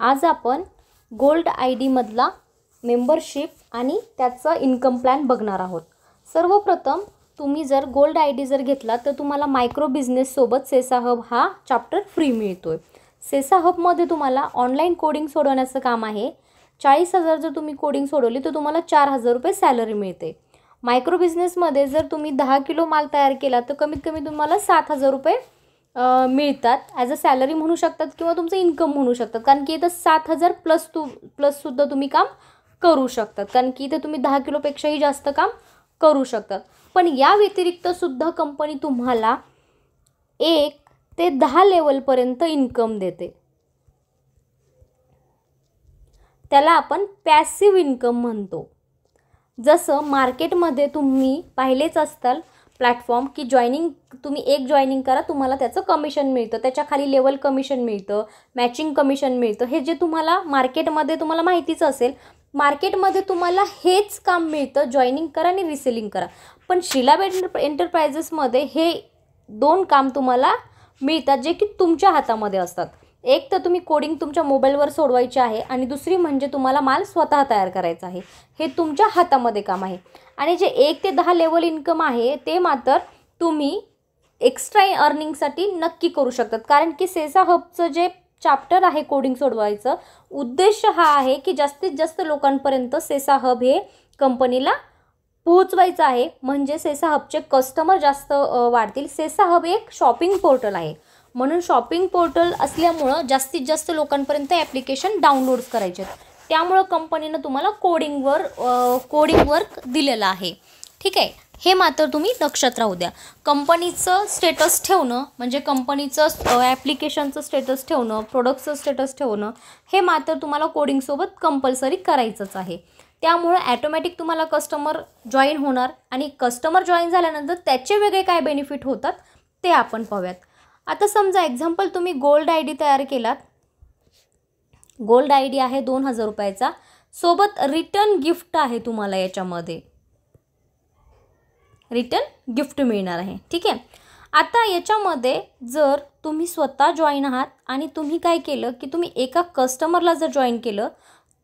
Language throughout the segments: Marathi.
आज आपण गोल्ड ID मधला मेंबरशिप आणि त्याचा इन्कम प्लॅन बघणार आहोत। सर्वप्रथम तुम्ही जर गोल्ड ID जर घेतला तर तुम्हाला मायक्रो बिझनेस सोबत सेसा हब हा चॅप्टर फ्री मिळतोय। सेसा हब मध्ये तुम्हाला ऑनलाइन कोडिंग सोडवण्याचं काम आहे। 40,000 जर तुम्ही कोडिंग सोडवली तर तुम्हाला 4,000 रुपये सॅलरी मिळते। मायक्रो बिझनेस मध्ये जर तुम्ही 10 किलो माल तयार केला तर कमीत कमी तुम्हाला 7,000 रुपये मिळतात ॲज अ सॅलरी म्हणू शकतात किंवा तुमचं इन्कम म्हणू शकतात, कारण की इथं 7,000 प्लस सुद्धा तुम्ही काम करू शकतात, कारण की इथे तुम्ही 10 किलोपेक्षाही जास्त काम करू शकतात। पण या व्यतिरिक्त सुद्धा कंपनी तुम्हाला 1 ते 10 लेवलपर्यंत इन्कम देते, त्याला आपण पॅसिव्ह इन्कम म्हणतो। जसं मार्केटमध्ये तुम्ही पाहिलेच असताल प्लॅटफॉर्म की तुम्ही एक जॉइनिंग करा तुम्हाला त्याचं कमिशन मिळतं, त्याच्या खाली लेवल कमिशन मिळतं, मॅचिंग कमिशन मिळतं। हे जे तुम्हाला मार्केटमध्ये तुम्हाला माहितीच असेल, मार्केटमध्ये तुम्हाला हेच काम मिळतं, जॉइनिंग करा आणि रिसेलिंग करा। पण श्रीलाभ एंटरप्राइजेसमध्ये हे 2 काम तुम्हाला मिळतात जे की तुमच्या हातामध्ये असतात। एक तर तुम्ही कोडिंग तुमच्या मोबाईलवर सोडवायचे आहे आणि दुसरी म्हणजे तुम्हाला माल स्वतः तयार करायचा आहे, हे तुमच्या हातामध्ये काम आहे। आणि जे 1 ते 10 लेवल इन्कम आहे ते मात्र तुम्ही एक्स्ट्रा अर्निंगसाठी नक्की करू शकतात, कारण की सेसा हबचं जे चॅप्टर आहे कोडिंग सोडवायचं उद्देश हा आहे की जास्तीत जास्त लोकांपर्यंत सेसा हब हे कंपनीला पोहोचवायचं आहे, म्हणजे सेसा हबचे कस्टमर जास्त वाढतील। सेसा हब एक शॉपिंग पोर्टल आहे, म्हणून शॉपिंग पोर्टल असल्यामुळं जास्तीत जास्त लोकांपर्यंत ॲप्लिकेशन डाउनलोड करायचे, त्यामुळं कंपनीनं तुम्हाला कोडिंग वर्क दिलेलं आहे। ठीक आहे, हे मात्र तुम्ही लक्षात राहू द्या। कंपनीचं स्टेटस ठेवणं म्हणजे कंपनीचं ॲप्लिकेशनचं स्टेटस ठेवणं, प्रोडक्टचं स्टेटस ठेवणं हे मात्र तुम्हाला कोडिंगसोबत कंपल्सरी करायचंच आहे। त्यामुळे ॲटोमॅटिक तुम्हाला कस्टमर जॉईन होणार आणि कस्टमर जॉईन झाल्यानंतर त्याचे वेगळे काय बेनिफिट होतात ते आपण पाहूयात। आता समजा एक्झाम्पल तुम्ही गोल्ड ID तयार केलात, गोल्ड ID आहे 2,000 रुपयाचा, सोबत रिटर्न गिफ्ट आहे, तुम्हाला याच्यामध्ये रिटर्न गिफ्ट मिळणार आहे। ठीक आहे, आता याच्यामध्ये जर तुम्ही स्वतः जॉईन आहात आणि तुम्ही काय केलं की तुम्ही एका कस्टमरला जर जॉईन केलं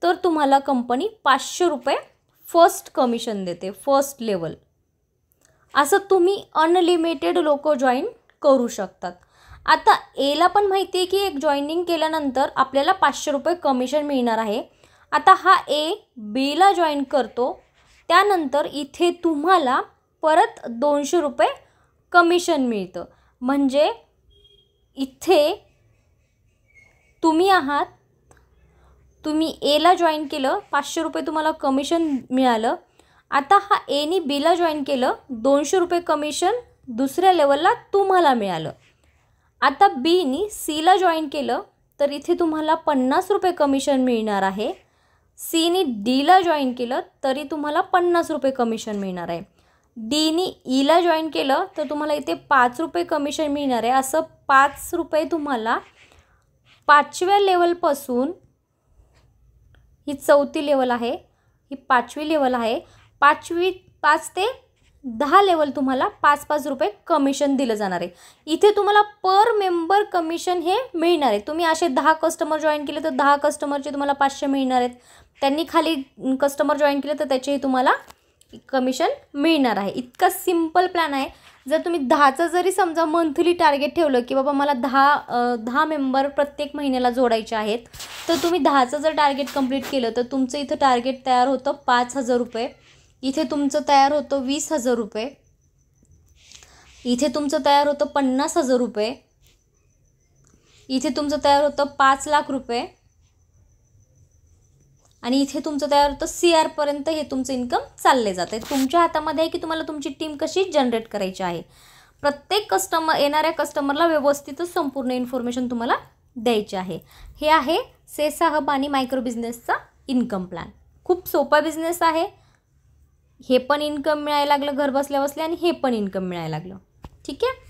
तर तुम्हाला कंपनी 500 रुपये फर्स्ट कमिशन देते, फर्स्ट लेवल। असं तुम्ही अनलिमिटेड लोक जॉईन करू शकतात। आता एला पण माहिती आहे की एक जॉईनिंग केल्यानंतर आपल्याला 500 रुपये कमिशन मिळणार आहे। आता हा ए बीला जॉईन करतो, त्यानंतर इथे तुम्हाला परत 200 रुपये कमिशन मिळतं, म्हणजे इथे तुम्ही एला जॉईन केलं, 500 रुपये तुम्हाला कमिशन मिळालं। आता हा एनी बीला जॉईन केलं, 200 रुपये कमिशन दुसऱ्या लेवलला तुम्हाला मिळालं। आता बीनी सीला जॉईन केलं तर इथे तुम्हाला 50 रुपये कमिशन मिळणार आहे। सीनी डीला जॉईन केलं तरी तुम्हाला 50 रुपये कमिशन मिळणार आहे। डीनी ईला जॉईन केलं तर तुम्हाला इथे 5 रुपये कमिशन मिळणार आहे। असं 5 रुपये तुम्हाला 5व्या लेवलपासून, ही 4थी लेवल आहे, ही 5वी लेवल आहे, 5 ते 10 लेवल तुम्हाला 5-5 रुपये कमिशन दिलं जाणार आहे। इथे तुम्हाला पर मेंबर कमिशन हे मिळणार आहे। तुम्ही असे 10 कस्टमर जॉईन केले तर 10 कस्टमरचे तुम्हाला 500 मिळणार आहेत, त्यांनी खाली कस्टमर जॉईन केले तर त्याचेही तुम्हाला कमिशन मिळणार आहे। इतका सिंपल प्लॅन आहे। जर तुम्ही 10चं जरी समजा मंथली टार्गेट ठेवलं की बाबा मला 10 मेंबर प्रत्येक महिन्याला जोडायचे आहेत, तर तुम्ही 10चं जर टार्गेट कंप्लीट केलं तर तुमचं इथं टार्गेट तयार होतं 5,000 रुपये, इथे तुमचं तयार होतं 20,000 रुपये, इथे तुमचं तयार होतं 50,000 रुपये, इथे तुमचं तयार होतं 5 लाख रुपये आणि इथे तुमचं तयार होतं CR पर्यंत हे तुमचं इन्कम चालले जाते। तुमच्या हातामध्ये आहे की तुम्हाला तुमची टीम कशी जनरेट करायची आहे। प्रत्येक येणाऱ्या कस्टमरला व्यवस्थितच संपूर्ण इन्फॉर्मेशन तुम्हाला द्यायची आहे। हे आहे सेसा हब आणि मायक्रो बिझनेसचा इन्कम प्लॅन। खूप सोपा बिझनेस आहे, हे पण इन्कम मिळायला लागलं घर बसल्या बसल्या आणि हे पण इन्कम मिळायला लागलं। ठीक आहे।